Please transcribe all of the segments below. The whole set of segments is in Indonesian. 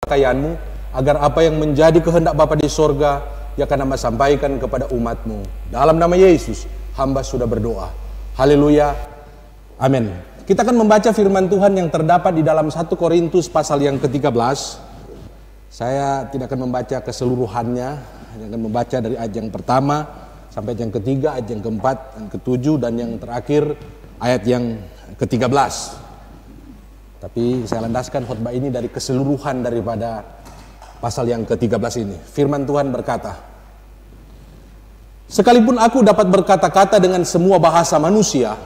Pakaianmu, agar apa yang menjadi kehendak Bapa di sorga, ya akan hamba sampaikan kepada umatmu. Dalam nama Yesus, hamba sudah berdoa. Haleluya. Amin. Kita akan membaca firman Tuhan yang terdapat di dalam 1 Korintus pasal yang ke-13. Saya tidak akan membaca keseluruhannya, hanya akan membaca dari ayat yang pertama sampai ayat yang ketiga, ayat yang keempat, yang ketujuh, dan yang terakhir ayat yang ke-13. Tapi saya landaskan khotbah ini dari keseluruhan daripada pasal yang ke-13 ini. Firman Tuhan berkata, sekalipun aku dapat berkata-kata dengan semua bahasa manusia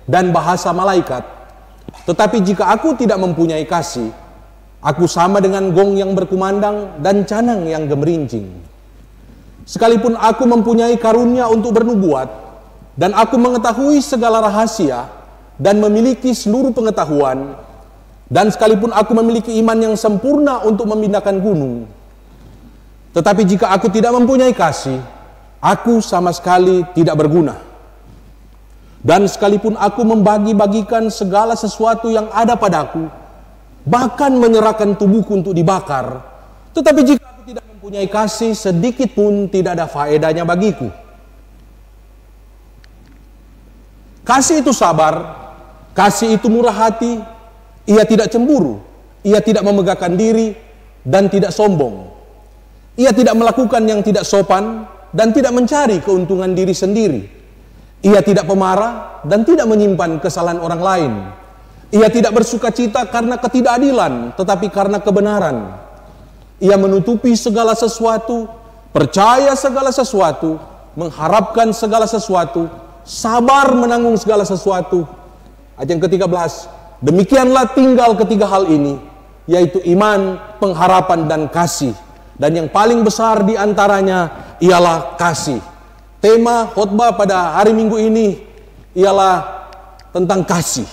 dan bahasa malaikat, tetapi jika aku tidak mempunyai kasih, aku sama dengan gong yang berkumandang dan canang yang gemerincing. Sekalipun aku mempunyai karunia untuk bernubuat, dan aku mengetahui segala rahasia dan memiliki seluruh pengetahuan, dan sekalipun aku memiliki iman yang sempurna untuk memindahkan gunung, tetapi jika aku tidak mempunyai kasih, aku sama sekali tidak berguna. Dan sekalipun aku membagi-bagikan segala sesuatu yang ada padaku, bahkan menyerahkan tubuhku untuk dibakar, tetapi jika aku tidak mempunyai kasih, sedikit pun tidak ada faedahnya bagiku. Kasih itu sabar, kasih itu murah hati, ia tidak cemburu, ia tidak memegahkan diri, dan tidak sombong. Ia tidak melakukan yang tidak sopan, dan tidak mencari keuntungan diri sendiri. Ia tidak pemarah, dan tidak menyimpan kesalahan orang lain. Ia tidak bersuka cita karena ketidakadilan, tetapi karena kebenaran. Ia menutupi segala sesuatu, percaya segala sesuatu, mengharapkan segala sesuatu, sabar menanggung segala sesuatu. Ayat yang ke-13, demikianlah tinggal ketiga hal ini, yaitu iman, pengharapan, dan kasih. Dan yang paling besar di antaranya ialah kasih. Tema khotbah pada hari Minggu ini ialah tentang kasih.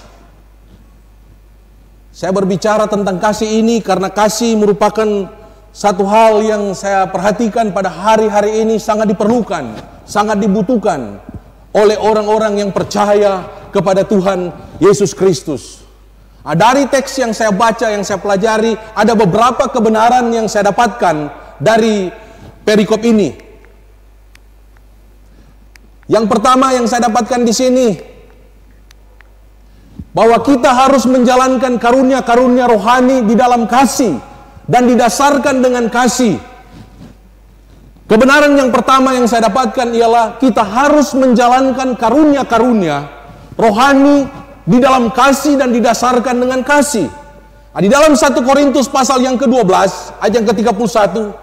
Saya berbicara tentang kasih ini karena kasih merupakan satu hal yang saya perhatikan pada hari-hari ini sangat diperlukan, sangat dibutuhkan oleh orang-orang yang percaya kepada Tuhan Yesus Kristus. Dari teks yang saya baca, yang saya pelajari, ada beberapa kebenaran yang saya dapatkan dari perikop ini. Yang pertama yang saya dapatkan di sini, bahwa kita harus menjalankan karunia-karunia rohani di dalam kasih dan didasarkan dengan kasih. Kebenaran yang pertama yang saya dapatkan ialah kita harus menjalankan karunia-karunia rohani di dalam kasih dan didasarkan dengan kasih. Di dalam 1 Korintus pasal yang ke-12, ayat yang ke-31,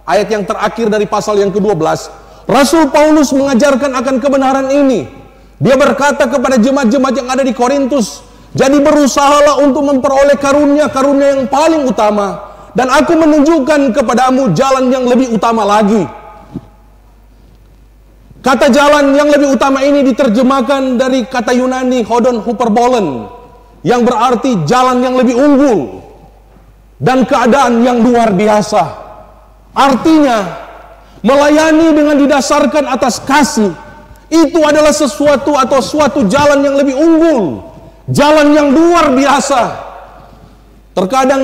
ayat yang terakhir dari pasal yang ke-12, Rasul Paulus mengajarkan akan kebenaran ini. Dia berkata kepada jemaat-jemaat yang ada di Korintus, jadi berusahalah untuk memperoleh karunia-karunia yang paling utama, dan aku menunjukkan kepadamu jalan yang lebih utama lagi. Kata jalan yang lebih utama ini diterjemahkan dari kata Yunani hodon huperbolen, yang berarti jalan yang lebih unggul dan keadaan yang luar biasa. Artinya, melayani dengan didasarkan atas kasih itu adalah sesuatu atau suatu jalan yang lebih unggul, jalan yang luar biasa. Terkadang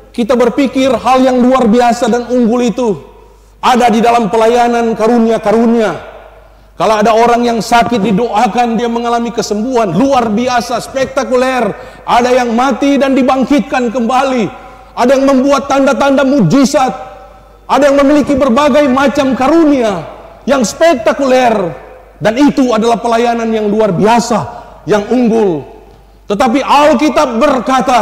kita berpikir hal yang luar biasa dan unggul itu ada di dalam pelayanan karunia-karunia. Kalau ada orang yang sakit didoakan, dia mengalami kesembuhan luar biasa, spektakuler. Ada yang mati dan dibangkitkan kembali. Ada yang membuat tanda-tanda mujizat. Ada yang memiliki berbagai macam karunia yang spektakuler. Dan itu adalah pelayanan yang luar biasa, yang unggul. Tetapi Alkitab berkata,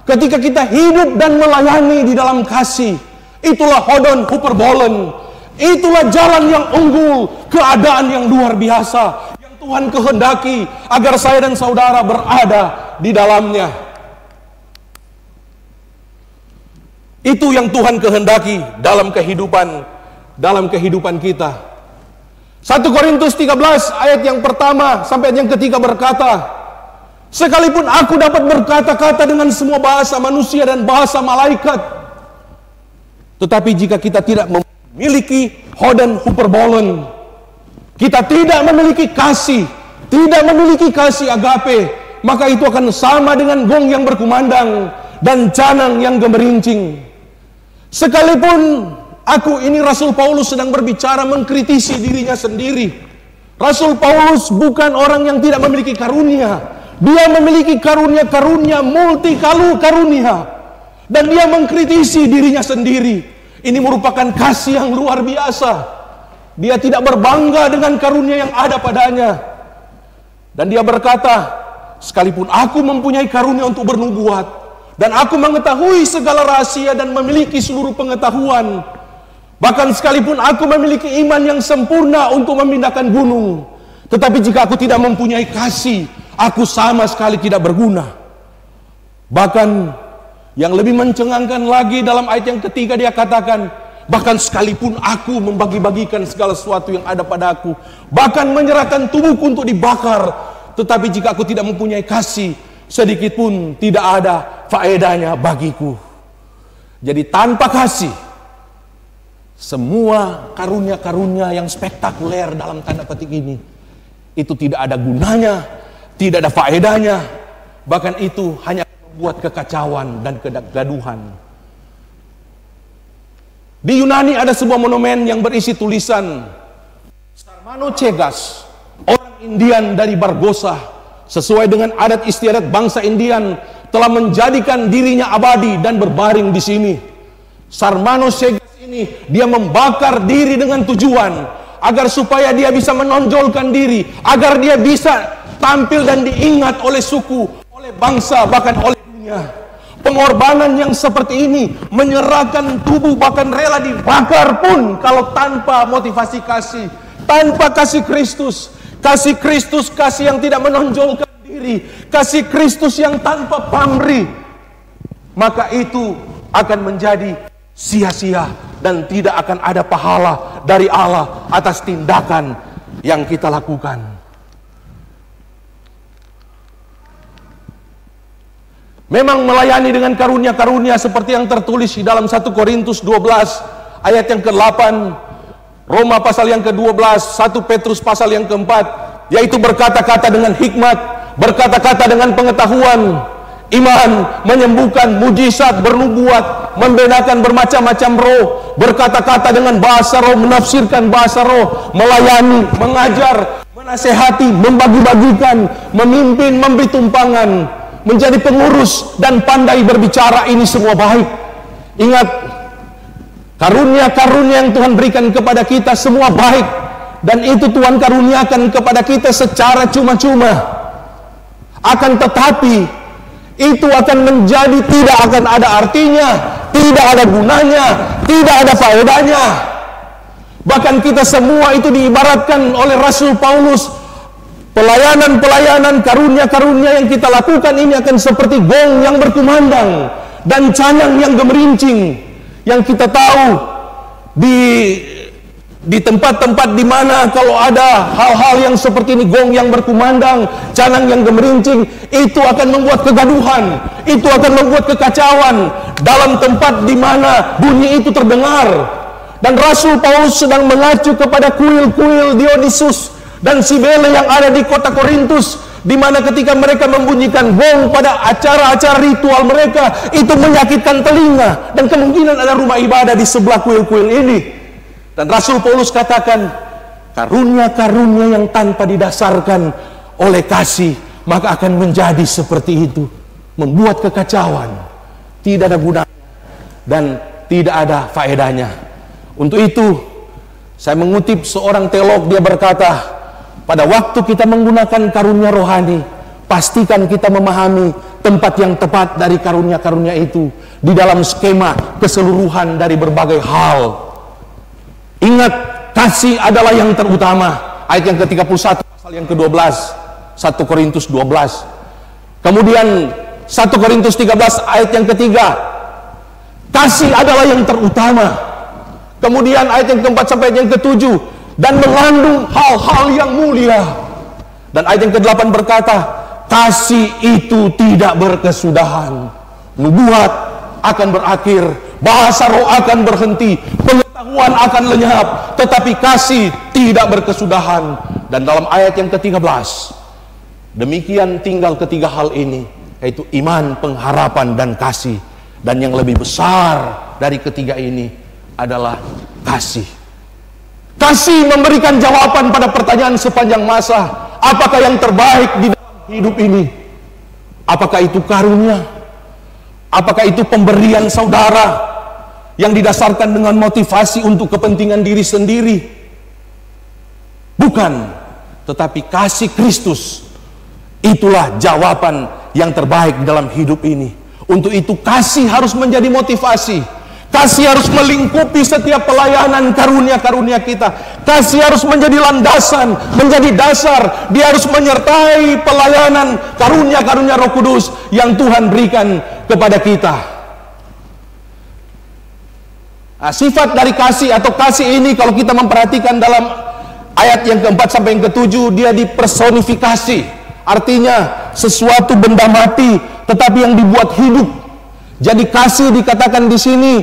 ketika kita hidup dan melayani di dalam kasih, itulah hodon huperbolen. Itulah jalan yang unggul, keadaan yang luar biasa, yang Tuhan kehendaki agar saya dan saudara berada di dalamnya. Itu yang Tuhan kehendaki dalam kehidupan kita. 1 Korintus 13 ayat yang pertama sampai ayat yang ketiga berkata, sekalipun aku dapat berkata-kata dengan semua bahasa manusia dan bahasa malaikat, tetapi jika kita tidak memiliki hodon huperbolen, kita tidak memiliki kasih agape, maka itu akan sama dengan gong yang berkumandang dan canang yang gemerincing. Sekalipun aku ini Rasul Paulus sedang berbicara mengkritisi dirinya sendiri. Rasul Paulus bukan orang yang tidak memiliki karunia. Dia memiliki karunia-karunia, multi karunia. Dan dia mengkritisi dirinya sendiri. Ini merupakan kasih yang luar biasa. Dia tidak berbangga dengan karunia yang ada padanya. Dan dia berkata, sekalipun aku mempunyai karunia untuk bernubuat, dan aku mengetahui segala rahasia dan memiliki seluruh pengetahuan, bahkan sekalipun aku memiliki iman yang sempurna untuk memindahkan gunung, tetapi jika aku tidak mempunyai kasih, aku sama sekali tidak berguna. Bahkan yang lebih mencengangkan lagi, dalam ayat yang ketiga dia katakan, bahkan sekalipun aku membagi-bagikan segala sesuatu yang ada padaku, bahkan menyerahkan tubuhku untuk dibakar, tetapi jika aku tidak mempunyai kasih, sedikit pun tidak ada faedahnya bagiku. Jadi tanpa kasih, semua karunia-karunia yang spektakuler dalam tanda petik ini, itu tidak ada gunanya, tidak ada faedahnya, bahkan itu hanya membuat kekacauan dan kegaduhan. Di Yunani ada sebuah monumen yang berisi tulisan Sarmanochegas, orang Indian dari Bargosa, sesuai dengan adat istiadat bangsa Indian, telah menjadikan dirinya abadi dan berbaring di sini. Sarmanochegas ini, dia membakar diri dengan tujuan agar supaya dia bisa menonjolkan diri, agar dia bisa tampil dan diingat oleh suku, oleh bangsa, bahkan oleh dunia. Pengorbanan yang seperti ini, menyerahkan tubuh bahkan rela dibakar pun, kalau tanpa motivasi kasih, tanpa kasih Kristus. Kasih Kristus, kasih yang tidak menonjolkan diri, kasih Kristus yang tanpa pamrih, maka itu akan menjadi sia-sia dan tidak akan ada pahala dari Allah atas tindakan yang kita lakukan. Memang melayani dengan karunia-karunia seperti yang tertulis di dalam 1 Korintus 12 ayat yang ke-8, Roma pasal yang ke-12, 1 Petrus pasal yang ke-4, yaitu berkata-kata dengan hikmat, berkata-kata dengan pengetahuan, iman, menyembuhkan, mujizat, bernubuat, membedakan bermacam-macam roh, berkata-kata dengan bahasa roh, menafsirkan bahasa roh, melayani, mengajar, menasehati, membagi-bagikan, memimpin, memberi tumpangan, menjadi pengurus, dan pandai berbicara. Ini semua baik. Ingat, karunia-karunia yang Tuhan berikan kepada kita semua baik, dan itu Tuhan karuniakan kepada kita secara cuma-cuma. Akan tetapi itu akan menjadi tidak akan ada artinya, tidak ada gunanya, tidak ada faedahnya. Bahkan kita semua itu diibaratkan oleh Rasul Paulus, pelayanan-pelayanan, karunia-karunia yang kita lakukan ini akan seperti gong yang berkumandang dan canang yang gemerincing. Yang kita tahu di tempat-tempat di mana kalau ada hal-hal yang seperti ini, gong yang berkumandang, canang yang gemerincing, itu akan membuat kegaduhan, itu akan membuat kekacauan dalam tempat di mana bunyi itu terdengar. Dan Rasul Paulus sedang mengacu kepada kuil-kuil Dionysus dan Cybele yang ada di kota Korintus, di mana ketika mereka membunyikan gong pada acara-acara ritual mereka, itu menyakitkan telinga, dan kemungkinan ada rumah ibadah di sebelah kuil-kuil ini. Dan Rasul Paulus katakan, karunia-karunia yang tanpa didasarkan oleh kasih, maka akan menjadi seperti itu, membuat kekacauan, tidak ada gunanya dan tidak ada faedahnya. Untuk itu saya mengutip seorang teolog, dia berkata, pada waktu kita menggunakan karunia rohani, pastikan kita memahami tempat yang tepat dari karunia-karunia itu di dalam skema keseluruhan dari berbagai hal. Ingat, kasih adalah yang terutama. Ayat yang ke-31 pasal yang ke-12, 1 Korintus 12. Kemudian 1 Korintus 13 ayat yang ketiga, kasih adalah yang terutama. Kemudian ayat yang ke-4 sampai ayat yang ke-7, dan mengandung hal-hal yang mulia. Dan ayat yang ke-8 berkata, kasih itu tidak berkesudahan. Nubuat akan berakhir, bahasa roh akan berhenti, pengetahuan akan lenyap, tetapi kasih tidak berkesudahan. Dan dalam ayat yang ke-13 Demikian tinggal ketiga hal ini, yaitu iman, pengharapan, dan kasih. Dan yang lebih besar dari ketiga ini adalah kasih. Kasih memberikan jawaban pada pertanyaan sepanjang masa. Apakah yang terbaik di dalam hidup ini? Apakah itu karunia? Apakah itu pemberian saudara yang didasarkan dengan motivasi untuk kepentingan diri sendiri? Bukan, tetapi kasih Kristus. Itulah jawaban yang terbaik dalam hidup ini. Untuk itu kasih harus menjadi motivasi. Kasih harus melingkupi setiap pelayanan karunia-karunia kita. Kasih harus menjadi landasan, menjadi dasar. Dia harus menyertai pelayanan karunia-karunia Roh Kudus yang Tuhan berikan kepada kita. Nah, sifat dari kasih atau kasih ini kalau kita memperhatikan dalam ayat yang keempat sampai yang ketujuh, dia dipersonifikasi. Artinya sesuatu benda mati tetapi yang dibuat hidup. Jadi kasih dikatakan di sini,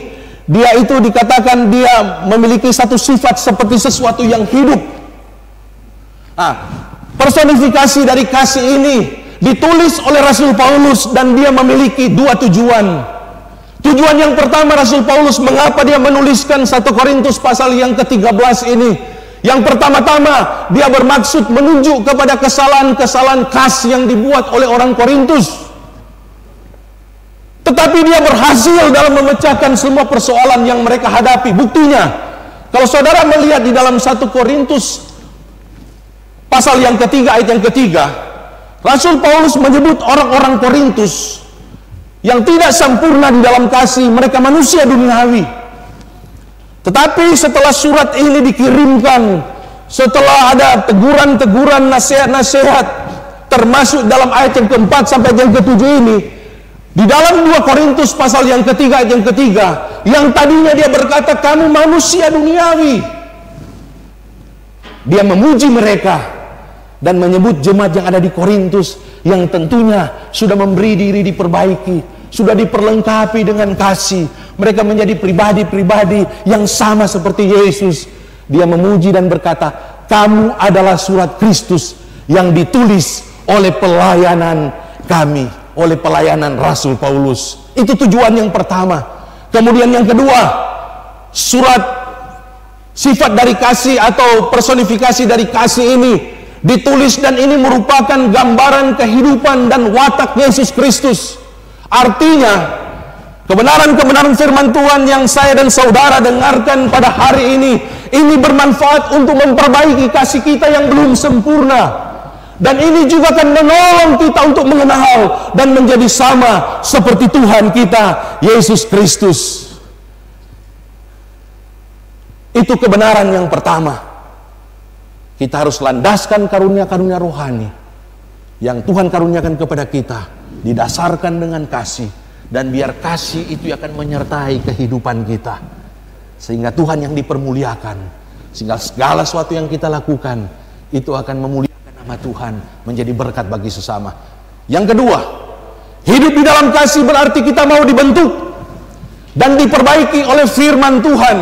dia itu dikatakan dia memiliki satu sifat seperti sesuatu yang hidup. Nah, personifikasi dari kasih ini ditulis oleh Rasul Paulus dan dia memiliki dua tujuan. Tujuan yang pertama Rasul Paulus mengapa dia menuliskan 1 Korintus pasal yang ke-13 ini. Yang pertama-tama dia bermaksud menunjuk kepada kesalahan-kesalahan khas yang dibuat oleh orang Korintus. Tetapi dia berhasil dalam memecahkan semua persoalan yang mereka hadapi. Buktinya, kalau saudara melihat di dalam 1 Korintus pasal yang ketiga, ayat yang ketiga, Rasul Paulus menyebut orang-orang Korintus yang tidak sempurna di dalam kasih. Mereka manusia duniawi. Tetapi setelah surat ini dikirimkan, setelah ada teguran-teguran, nasihat-nasihat, termasuk dalam ayat yang keempat sampai yang ketujuh ini, di dalam 2 Korintus pasal yang ketiga, ayat yang ketiga, yang tadinya dia berkata kamu manusia duniawi, dia memuji mereka dan menyebut jemaat yang ada di Korintus yang tentunya sudah memberi diri diperbaiki, sudah diperlengkapi dengan kasih. Mereka menjadi pribadi-pribadi yang sama seperti Yesus. Dia memuji dan berkata, kamu adalah surat Kristus yang ditulis oleh pelayanan kami, oleh pelayanan Rasul Paulus. Itu tujuan yang pertama. Kemudian yang kedua, surat sifat dari kasih atau personifikasi dari kasih ini ditulis dan ini merupakan gambaran kehidupan dan watak Yesus Kristus. Artinya, kebenaran-kebenaran firman Tuhan yang saya dan saudara dengarkan pada hari ini bermanfaat untuk memperbaiki kasih kita yang belum sempurna. Dan ini juga akan menolong kita untuk mengenal dan menjadi sama seperti Tuhan kita, Yesus Kristus. Itu kebenaran yang pertama. Kita harus landaskan karunia-karunia rohani yang Tuhan karuniakan kepada kita, didasarkan dengan kasih. Dan biar kasih itu akan menyertai kehidupan kita, sehingga Tuhan yang dipermuliakan, sehingga segala sesuatu yang kita lakukan itu akan memuliakan nama Tuhan, menjadi berkat bagi sesama. Yang kedua, hidup di dalam kasih berarti kita mau dibentuk dan diperbaiki oleh firman Tuhan,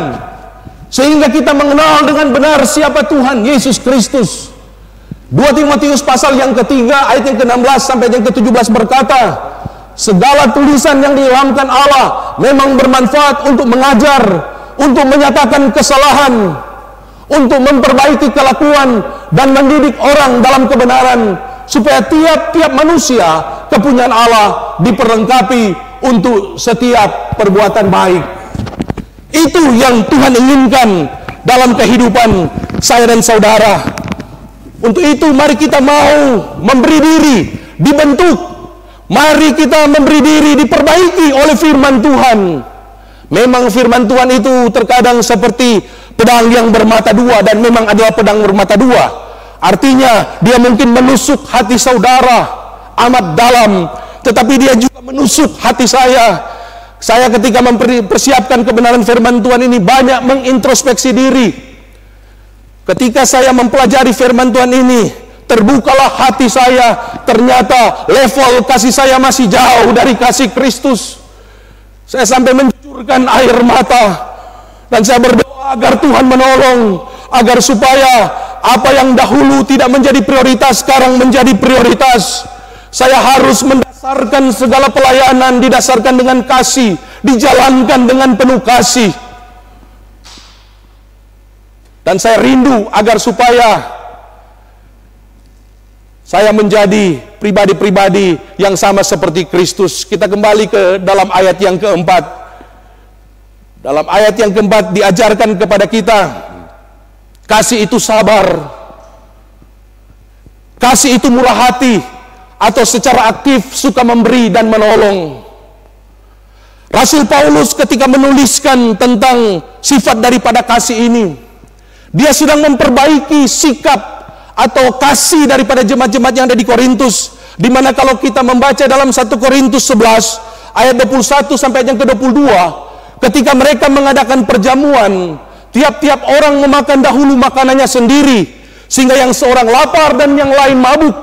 sehingga kita mengenal dengan benar siapa Tuhan Yesus Kristus. 2 Timotius pasal yang ketiga, ayat yang ke-16 sampai yang ke-17 berkata, segala tulisan yang diilhamkan Allah memang bermanfaat untuk mengajar, untuk menyatakan kesalahan, untuk memperbaiki kelakuan dan mendidik orang dalam kebenaran, supaya tiap-tiap manusia kepunyaan Allah diperlengkapi untuk setiap perbuatan baik. Itu yang Tuhan inginkan dalam kehidupan saya dan saudara. Untuk itu mari kita mau memberi diri dibentuk. Mari kita memberi diri diperbaiki oleh firman Tuhan. Memang firman Tuhan itu terkadang seperti pedang yang bermata dua, dan memang adalah pedang bermata dua. Artinya dia mungkin menusuk hati saudara amat dalam, tetapi dia juga menusuk hati saya. Saya ketika mempersiapkan kebenaran firman Tuhan ini banyak mengintrospeksi diri. Ketika saya mempelajari firman Tuhan ini, terbukalah hati saya. Ternyata level kasih saya masih jauh dari kasih Kristus. Saya sampai mencucurkan air mata, dan saya berdoa agar Tuhan menolong, agar supaya Apa yang dahulu tidak menjadi prioritas, sekarang menjadi prioritas. Saya harus mendasarkan segala pelayanan didasarkan dengan kasih, dijalankan dengan penuh kasih. Dan saya rindu agar supaya saya menjadi pribadi-pribadi yang sama seperti Kristus. Kita kembali ke dalam ayat yang keempat. Dalam ayat yang keempat diajarkan kepada kita, kasih itu sabar, kasih itu murah hati, atau secara aktif suka memberi dan menolong. Rasul Paulus ketika menuliskan tentang sifat daripada kasih ini, dia sedang memperbaiki sikap atau kasih daripada jemaat-jemaat yang ada di Korintus. Di mana kalau kita membaca dalam 1 Korintus 11 ayat 21 sampai yang ke-22, ketika mereka mengadakan perjamuan, tiap-tiap orang memakan dahulu makanannya sendiri, sehingga yang seorang lapar dan yang lain mabuk.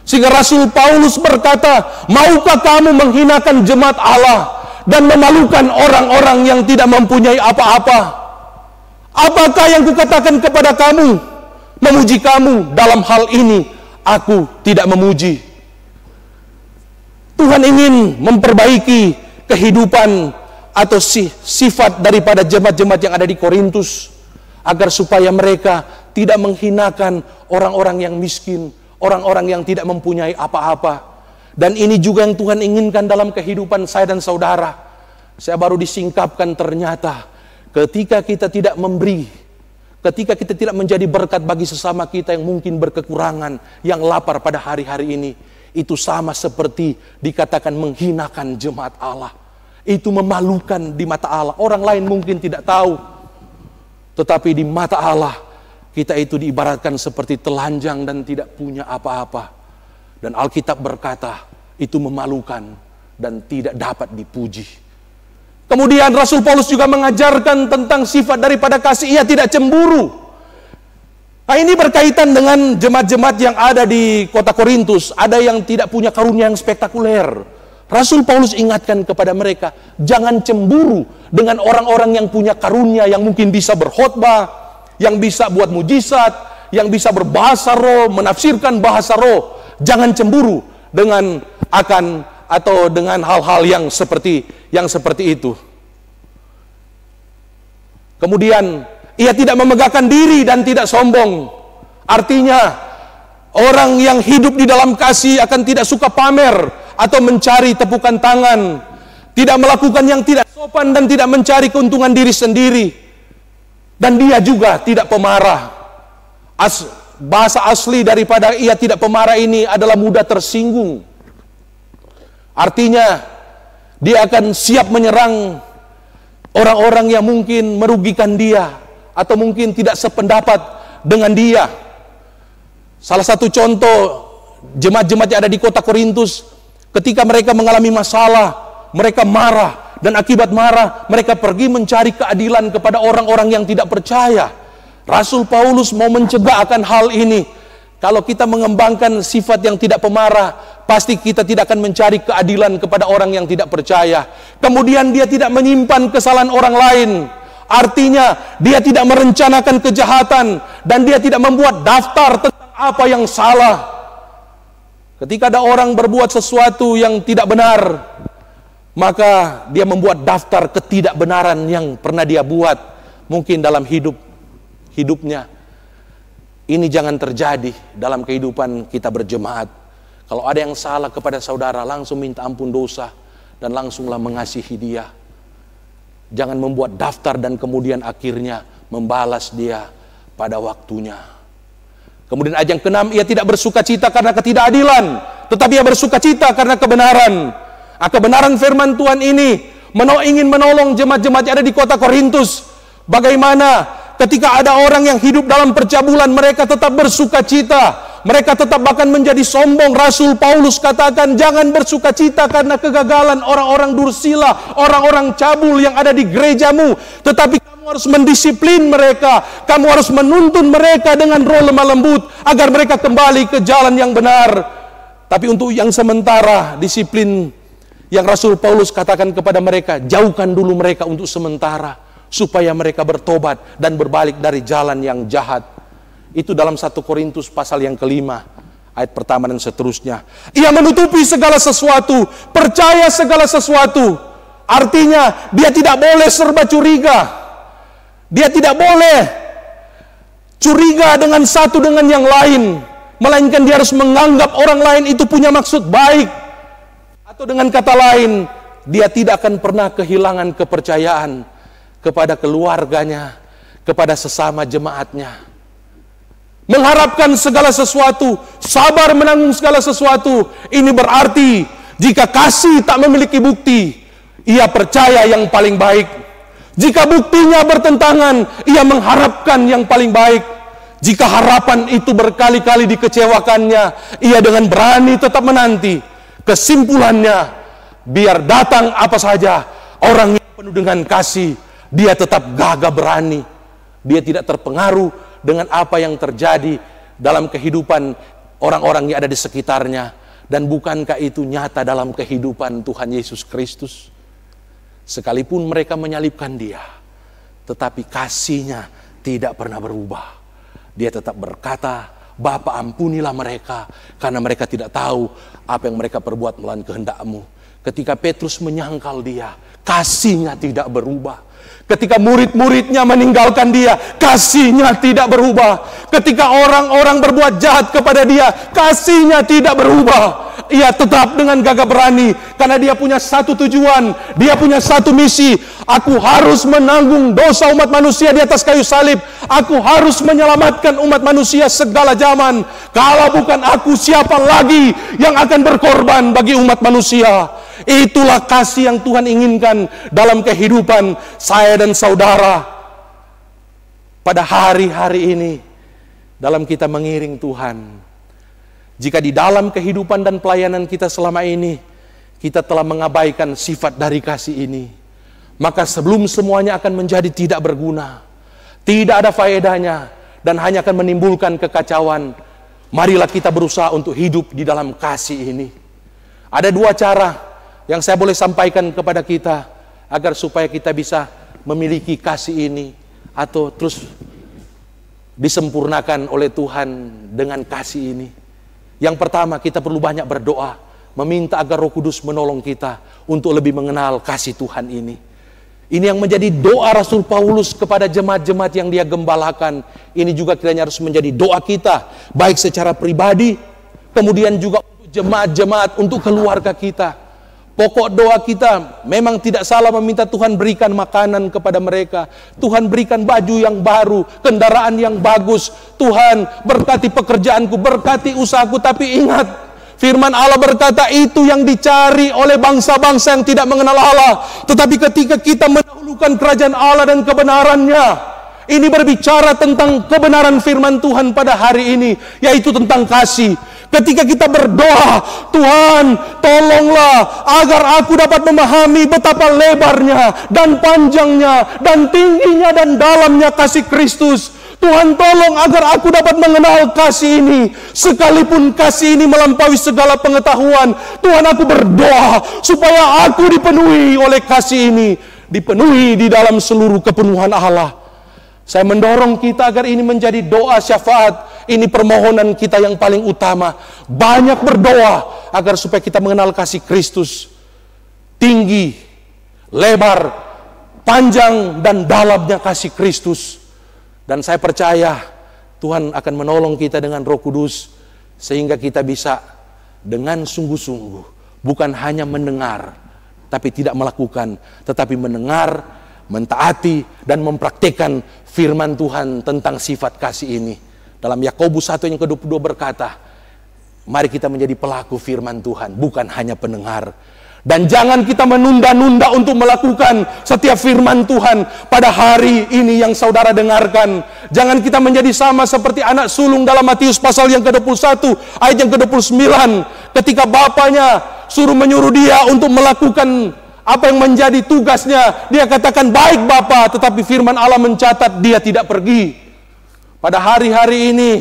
Sehingga Rasul Paulus berkata, maukah kamu menghinakan jemaat Allah dan memalukan orang-orang yang tidak mempunyai apa-apa? Apakah yang kukatakan kepada kamu? Memuji kamu. Dalam hal ini aku tidak memuji. Tuhan ingin memperbaiki kehidupan atau sifat daripada jemaat-jemaat yang ada di Korintus, agar supaya mereka tidak menghinakan orang-orang yang miskin, orang-orang yang tidak mempunyai apa-apa. Dan ini juga yang Tuhan inginkan dalam kehidupan saya dan saudara. Saya baru disingkapkan, ternyata ketika kita tidak memberi, ketika kita tidak menjadi berkat bagi sesama kita yang mungkin berkekurangan, yang lapar pada hari-hari ini, itu sama seperti dikatakan menghinakan jemaat Allah. Itu memalukan di mata Allah. Orang lain mungkin tidak tahu, tetapi di mata Allah kita itu diibaratkan seperti telanjang dan tidak punya apa-apa. Dan Alkitab berkata itu memalukan dan tidak dapat dipuji. Kemudian Rasul Paulus juga mengajarkan tentang sifat daripada kasih, ia tidak cemburu. Nah, ini berkaitan dengan jemaat-jemaat yang ada di kota Korintus. Ada yang tidak punya karunia yang spektakuler. Rasul Paulus ingatkan kepada mereka, jangan cemburu dengan orang-orang yang punya karunia, yang mungkin bisa berkhotbah, yang bisa buat mujizat, yang bisa berbahasa roh, menafsirkan bahasa roh. Jangan cemburu dengan atau dengan hal-hal yang seperti itu. Kemudian ia tidak memegahkan diri dan tidak sombong. Artinya orang yang hidup di dalam kasih akan tidak suka pamer atau mencari tepukan tangan, tidak melakukan yang tidak sopan dan tidak mencari keuntungan diri sendiri. Dan dia juga tidak pemarah. Bahasa asli daripada ia tidak pemarah ini adalah mudah tersinggung. Artinya dia akan siap menyerang orang-orang yang mungkin merugikan dia atau mungkin tidak sependapat dengan dia. Salah satu contoh jemaat-jemaat yang ada di kota Korintus, ketika mereka mengalami masalah, mereka marah, dan akibat marah mereka pergi mencari keadilan kepada orang-orang yang tidak percaya. Rasul Paulus mau mencegah akan hal ini. Kalau kita mengembangkan sifat yang tidak pemarah, pasti kita tidak akan mencari keadilan kepada orang yang tidak percaya. Kemudian dia tidak menyimpan kesalahan orang lain. Artinya dia tidak merencanakan kejahatan, dan dia tidak membuat daftar tentang apa yang salah. Ketika ada orang berbuat sesuatu yang tidak benar, maka dia membuat daftar ketidakbenaran yang pernah dia buat mungkin dalam hidupnya. Ini jangan terjadi dalam kehidupan kita berjemaat. Kalau ada yang salah kepada saudara, langsung minta ampun dosa dan langsunglah mengasihi dia. Jangan membuat daftar dan kemudian akhirnya membalas dia pada waktunya. Kemudian ayat yang ke-6, ia tidak bersuka cita karena ketidakadilan, tetapi ia bersuka cita karena kebenaran. Kebenaran firman Tuhan ini ingin menolong jemaat-jemaat yang ada di kota Korintus. Bagaimana ketika ada orang yang hidup dalam percabulan, mereka tetap bersuka cita. Mereka tetap bahkan menjadi sombong. Rasul Paulus katakan, jangan bersuka cita karena kegagalan orang-orang dursila, orang-orang cabul yang ada di gerejamu. Tetapi kamu harus mendisiplin mereka. Kamu harus menuntun mereka dengan roh lemah lembut, agar mereka kembali ke jalan yang benar. Tapi untuk yang sementara, disiplin yang Rasul Paulus katakan kepada mereka, jauhkan dulu mereka untuk sementara, supaya mereka bertobat dan berbalik dari jalan yang jahat. Itu dalam 1 Korintus pasal yang kelima, ayat pertama dan seterusnya. Ia menutupi segala sesuatu, percaya segala sesuatu. Artinya, dia tidak boleh serba curiga. Dia tidak boleh curiga dengan satu dengan yang lain. Melainkan dia harus menganggap orang lain itu punya maksud baik. Atau dengan kata lain, dia tidak akan pernah kehilangan kepercayaan kepada keluarganya, kepada sesama jemaatnya. Mengharapkan segala sesuatu, sabar menanggung segala sesuatu. Ini berarti jika kasih tak memiliki bukti, ia percaya yang paling baik. Jika buktinya bertentangan, ia mengharapkan yang paling baik. Jika harapan itu berkali-kali dikecewakannya, ia dengan berani tetap menanti. Kesimpulannya, biar datang apa saja, orang yang penuh dengan kasih, dia tetap gagah berani. Dia tidak terpengaruh dengan apa yang terjadi dalam kehidupan orang-orang yang ada di sekitarnya. Dan bukankah itu nyata dalam kehidupan Tuhan Yesus Kristus? Sekalipun mereka menyalibkan dia, tetapi kasihnya tidak pernah berubah. Dia tetap berkata, Bapa ampunilah mereka, karena mereka tidak tahu apa yang mereka perbuat melawan kehendak-Mu. Ketika Petrus menyangkal dia, kasihnya tidak berubah. Ketika murid-muridnya meninggalkan dia, kasihnya tidak berubah. Ketika orang-orang berbuat jahat kepada dia, kasihnya tidak berubah. Ia tetap dengan gagah berani, karena dia punya satu tujuan, dia punya satu misi. Aku harus menanggung dosa umat manusia di atas kayu salib. Aku harus menyelamatkan umat manusia segala zaman. Kalau bukan aku, siapa lagi yang akan berkorban bagi umat manusia? Itulah kasih yang Tuhan inginkan dalam kehidupan saya dan saudara pada hari-hari ini dalam kita mengiring Tuhan. Jika di dalam kehidupan dan pelayanan kita selama ini kita telah mengabaikan sifat dari kasih ini, maka sebelum semuanya akan menjadi tidak berguna, tidak ada faedahnya, dan hanya akan menimbulkan kekacauan. Marilah kita berusaha untuk hidup di dalam kasih ini. Ada dua cara yang saya boleh sampaikan kepada kita agar supaya kita bisa memiliki kasih ini atau terus disempurnakan oleh Tuhan dengan kasih ini. Yang pertama, kita perlu banyak berdoa, meminta agar Roh Kudus menolong kita untuk lebih mengenal kasih Tuhan ini. Ini yang menjadi doa Rasul Paulus kepada jemaat-jemaat yang dia gembalakan. Ini juga kiranya harus menjadi doa kita, baik secara pribadi, kemudian juga untuk jemaat-jemaat, untuk keluarga kita. Pokok doa kita memang tidak salah meminta Tuhan berikan makanan kepada mereka. Tuhan berikan baju yang baru, kendaraan yang bagus. Tuhan berkati pekerjaanku, berkati usahaku. Tapi ingat, firman Allah berkata itu yang dicari oleh bangsa-bangsa yang tidak mengenal Allah. Tetapi ketika kita mendahulukan kerajaan Allah dan kebenarannya, ini berbicara tentang kebenaran firman Tuhan pada hari ini, yaitu tentang kasih. Ketika kita berdoa, Tuhan tolonglah agar aku dapat memahami betapa lebarnya dan panjangnya dan tingginya dan dalamnya kasih Kristus. Tuhan tolong agar aku dapat mengenal kasih ini. Sekalipun kasih ini melampaui segala pengetahuan, Tuhan, aku berdoa supaya aku dipenuhi oleh kasih ini, dipenuhi di dalam seluruh kepenuhan Allah. Saya mendorong kita agar ini menjadi doa syafaat. Ini permohonan kita yang paling utama. Banyak berdoa agar supaya kita mengenal kasih Kristus. Tinggi, lebar, panjang, dan dalamnya kasih Kristus. Dan saya percaya Tuhan akan menolong kita dengan Roh Kudus, sehingga kita bisa dengan sungguh-sungguh, bukan hanya mendengar, tapi tidak melakukan, tetapi mendengar, mentaati, dan mempraktikkan firman Tuhan tentang sifat kasih ini. Dalam Yakobus 1 yang ke-22 berkata, mari kita menjadi pelaku firman Tuhan, bukan hanya pendengar. Dan jangan kita menunda-nunda untuk melakukan setiap firman Tuhan pada hari ini yang saudara dengarkan. Jangan kita menjadi sama seperti anak sulung dalam Matius pasal yang ke-21 ayat yang ke-29, ketika bapaknya menyuruh dia untuk melakukan apa yang menjadi tugasnya. Dia katakan, baik Bapa, tetapi firman Allah mencatat dia tidak pergi. Pada hari-hari ini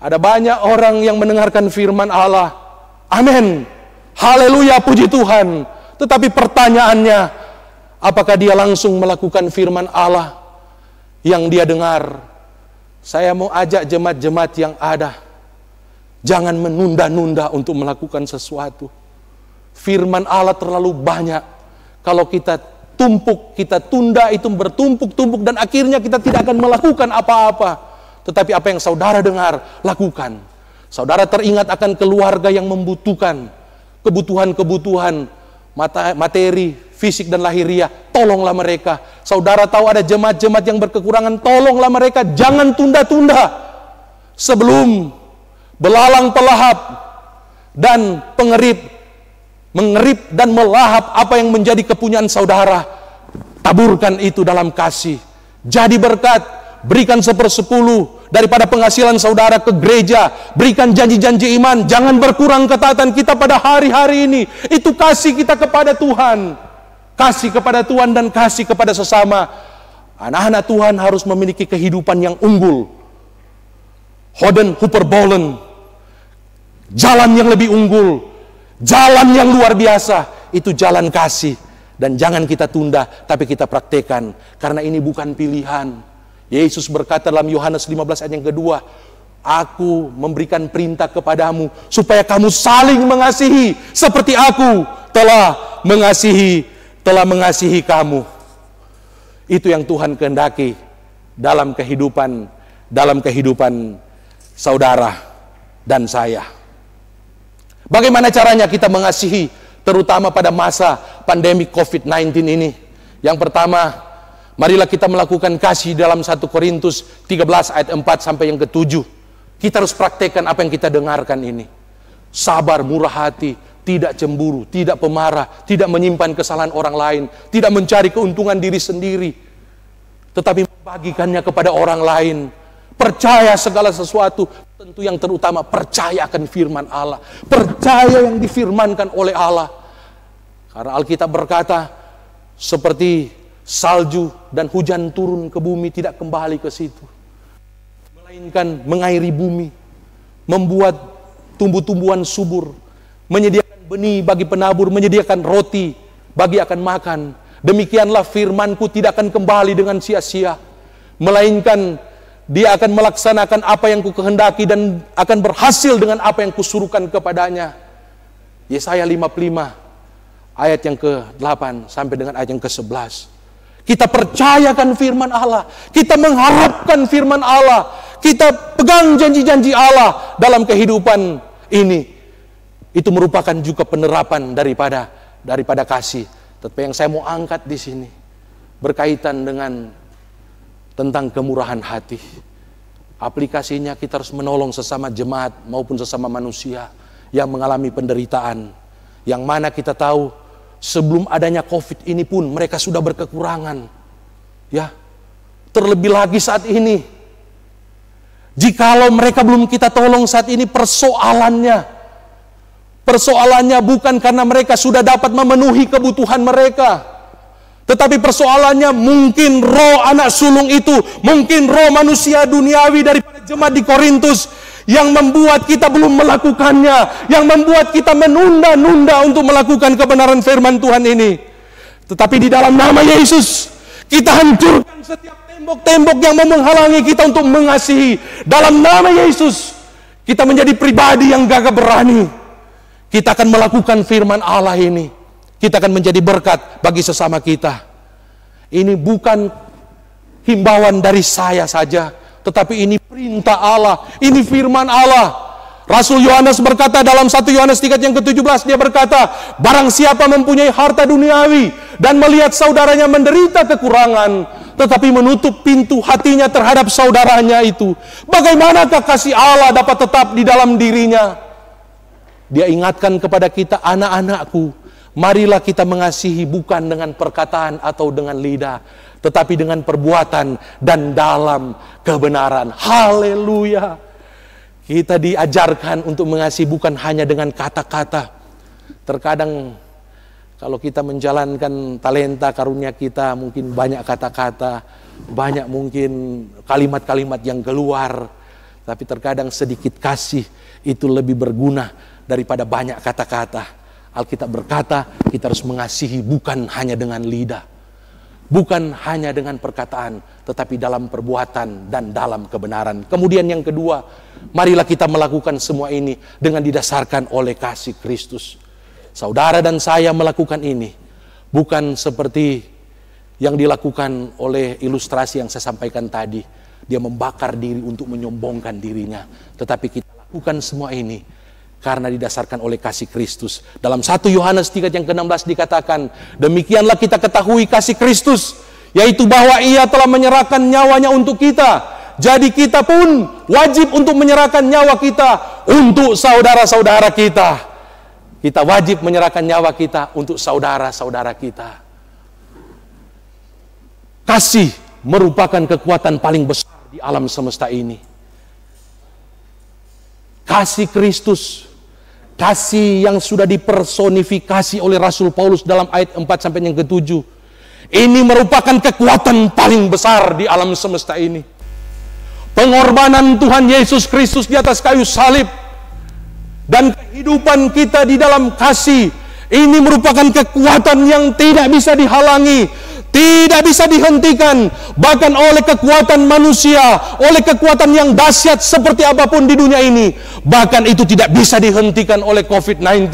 ada banyak orang yang mendengarkan firman Allah. Amin. Haleluya, puji Tuhan. Tetapi pertanyaannya, apakah dia langsung melakukan firman Allah yang dia dengar? Saya mau ajak jemaat-jemaat yang ada, jangan menunda-nunda untuk melakukan sesuatu. Firman Allah terlalu banyak. Kalau kita tumpuk, kita tunda, itu bertumpuk-tumpuk dan akhirnya kita tidak akan melakukan apa-apa. Tetapi apa yang saudara dengar, lakukan. Saudara teringat akan keluarga yang membutuhkan kebutuhan-kebutuhan materi, fisik dan lahiriah, tolonglah mereka. Saudara tahu ada jemaat-jemaat yang berkekurangan, tolonglah mereka. Jangan tunda-tunda. Sebelum belalang pelahap dan mengerip dan melahap apa yang menjadi kepunyaan saudara, taburkan itu dalam kasih. Jadi berkat, berikan 1/10 daripada penghasilan saudara ke gereja. Berikan janji-janji iman. Jangan berkurang ketaatan kita pada hari-hari ini. Itu kasih kita kepada Tuhan. Kasih kepada Tuhan dan kasih kepada sesama. Anak-anak Tuhan harus memiliki kehidupan yang unggul. Hoden Huperbolen. Jalan yang lebih unggul. Jalan yang luar biasa. Itu jalan kasih. Dan jangan kita tunda, tapi kita praktekkan. Karena ini bukan pilihan. Yesus berkata dalam Yohanes 15 ayat yang kedua, Aku memberikan perintah kepadamu supaya kamu saling mengasihi seperti aku telah mengasihi kamu. Itu yang Tuhan kehendaki dalam kehidupan saudara dan saya. Bagaimana caranya kita mengasihi, terutama pada masa pandemi COVID-19 ini? Yang pertama, marilah kita melakukan kasih dalam 1 Korintus 13 ayat 4 sampai yang ke-7. Kita harus praktekkan apa yang kita dengarkan ini. Sabar, murah hati, tidak cemburu, tidak pemarah, tidak menyimpan kesalahan orang lain, tidak mencari keuntungan diri sendiri, tetapi membagikannya kepada orang lain. Percaya segala sesuatu, tentu yang terutama percaya akan firman Allah. Percaya yang difirmankan oleh Allah. Karena Alkitab berkata, seperti salju dan hujan turun ke bumi tidak kembali ke situ, melainkan mengairi bumi, membuat tumbuh-tumbuhan subur, menyediakan benih bagi penabur, menyediakan roti bagi akan makan. Demikianlah firmanku tidak akan kembali dengan sia-sia, melainkan dia akan melaksanakan apa yang kukehendaki dan akan berhasil dengan apa yang kusuruhkan kepadanya. Yesaya 55 ayat yang ke-8 sampai dengan ayat yang ke-11. Kita percayakan firman Allah, kita mengharapkan firman Allah, kita pegang janji-janji Allah dalam kehidupan ini. Itu merupakan juga penerapan daripada kasih. Tetapi yang saya mau angkat di sini berkaitan dengan tentang kemurahan hati. Aplikasinya kita harus menolong sesama jemaat maupun sesama manusia yang mengalami penderitaan. Yang mana kita tahu sebelum adanya COVID ini pun mereka sudah berkekurangan. Ya, terlebih lagi saat ini. Jikalau mereka belum kita tolong saat ini, persoalannya bukan karena mereka sudah dapat memenuhi kebutuhan mereka. Tetapi persoalannya mungkin roh anak sulung itu, mungkin roh manusia duniawi daripada jemaat di Korintus yang membuat kita belum melakukannya, yang membuat kita menunda-nunda untuk melakukan kebenaran firman Tuhan ini. Tetapi di dalam nama Yesus, kita hancurkan setiap tembok-tembok yang mau menghalangi kita untuk mengasihi. Dalam nama Yesus, kita menjadi pribadi yang gagah berani. Kita akan melakukan firman Allah ini. Kita akan menjadi berkat bagi sesama kita. Ini bukan himbauan dari saya saja, tetapi ini perintah Allah, ini firman Allah. Rasul Yohanes berkata dalam 1 Yohanes 3 yang ke-17, dia berkata, barang siapa mempunyai harta duniawi dan melihat saudaranya menderita kekurangan, tetapi menutup pintu hatinya terhadap saudaranya itu, bagaimanakah kasih Allah dapat tetap di dalam dirinya? Dia ingatkan kepada kita, anak-anakku, marilah kita mengasihi bukan dengan perkataan atau dengan lidah, tetapi dengan perbuatan dan dalam kebenaran. Haleluya. Kita diajarkan untuk mengasihi bukan hanya dengan kata-kata. Terkadang kalau kita menjalankan talenta karunia kita, mungkin banyak kata-kata, banyak mungkin kalimat-kalimat yang keluar, tapi terkadang sedikit kasih itu lebih berguna daripada banyak kata-kata. Alkitab berkata, kita harus mengasihi bukan hanya dengan lidah. bukan hanya dengan perkataan, tetapi dalam perbuatan dan dalam kebenaran. Kemudian yang kedua, marilah kita melakukan semua ini dengan didasarkan oleh kasih Kristus. Saudara dan saya melakukan ini bukan seperti yang dilakukan oleh ilustrasi yang saya sampaikan tadi. Dia membakar diri untuk menyombongkan dirinya. Tetapi kita lakukan semua ini karena didasarkan oleh kasih Kristus. Dalam 1 Yohanes 3 yang ke-16 dikatakan, demikianlah kita ketahui kasih Kristus, yaitu bahwa Ia telah menyerahkan nyawanya untuk kita. Jadi kita pun wajib untuk menyerahkan nyawa kita untuk saudara-saudara kita. Kita wajib menyerahkan nyawa kita untuk saudara-saudara kita. Kasih merupakan kekuatan paling besar di alam semesta ini. Kasih Kristus, kasih yang sudah dipersonifikasi oleh Rasul Paulus dalam ayat 4 sampai yang ke-7. Ini merupakan kekuatan paling besar di alam semesta ini. Pengorbanan Tuhan Yesus Kristus di atas kayu salib dan kehidupan kita di dalam kasih, ini merupakan kekuatan yang tidak bisa dihalangi, tidak bisa dihentikan, bahkan oleh kekuatan manusia, oleh kekuatan yang dahsyat seperti apapun di dunia ini. Bahkan itu tidak bisa dihentikan oleh COVID-19,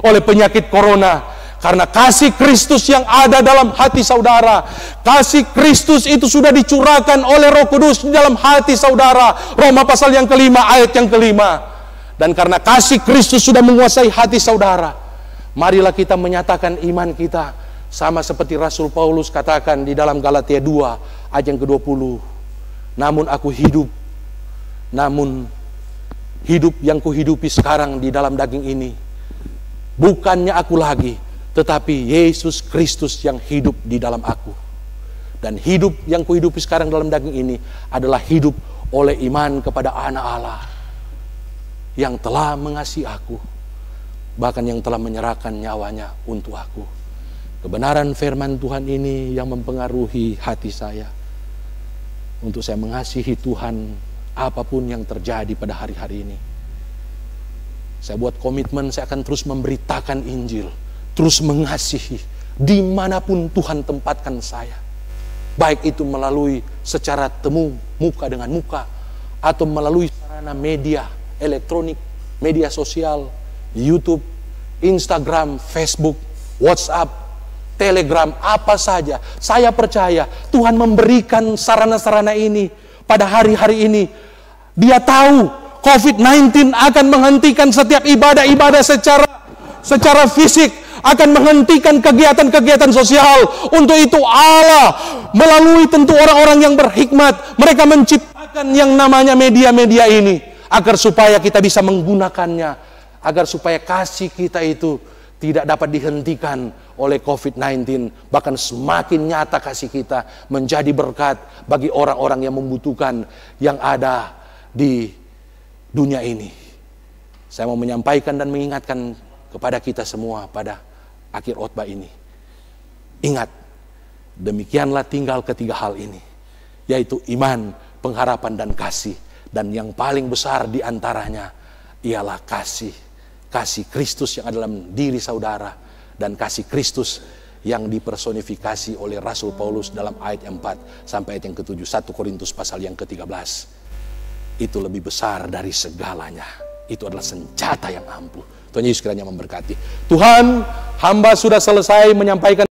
oleh penyakit corona. Karena kasih Kristus yang ada dalam hati saudara, kasih Kristus itu sudah dicurahkan oleh Roh Kudus di dalam hati saudara. Roma pasal yang kelima, ayat yang kelima. Dan karena kasih Kristus sudah menguasai hati saudara, marilah kita menyatakan iman kita. Sama seperti Rasul Paulus katakan di dalam Galatia 2 ayat yang ke-20. Namun aku hidup, namun hidup yang kuhidupi sekarang di dalam daging ini, bukannya aku lagi, tetapi Yesus Kristus yang hidup di dalam aku. Dan hidup yang kuhidupi sekarang dalam daging ini adalah hidup oleh iman kepada Anak Allah yang telah mengasihi aku, bahkan yang telah menyerahkan nyawanya untuk aku. Kebenaran firman Tuhan ini yang mempengaruhi hati saya untuk saya mengasihi Tuhan apapun yang terjadi pada hari-hari ini. Saya buat komitmen, saya akan terus memberitakan Injil, terus mengasihi dimanapun Tuhan tempatkan saya. Baik itu melalui secara temu muka dengan muka, atau melalui sarana media elektronik, media sosial, YouTube, Instagram, Facebook, WhatsApp, Telegram, apa saja. Saya percaya Tuhan memberikan sarana-sarana ini pada hari-hari ini. Dia tahu COVID-19 akan menghentikan setiap ibadah-ibadah secara fisik, akan menghentikan kegiatan-kegiatan sosial. Untuk itu Allah melalui tentu orang-orang yang berhikmat, mereka menciptakan yang namanya media-media ini, agar supaya kita bisa menggunakannya, agar supaya kasih kita itu tidak dapat dihentikan oleh COVID-19. Bahkan semakin nyata kasih kita menjadi berkat bagi orang-orang yang membutuhkan yang ada di dunia ini. Saya mau menyampaikan dan mengingatkan kepada kita semua pada akhir khotbah ini. Ingat, demikianlah tinggal ketiga hal ini, yaitu iman, pengharapan, dan kasih. Dan yang paling besar di antaranya ialah kasih. Kasih Kristus yang ada dalam diri saudara, dan kasih Kristus yang dipersonifikasi oleh Rasul Paulus dalam ayat 4 sampai ayat yang ke-7, 1 Korintus pasal yang ke-13. Itu lebih besar dari segalanya. Itu adalah senjata yang ampuh. Tuhan Yesus kiranya memberkati. Tuhan, hamba sudah selesai menyampaikan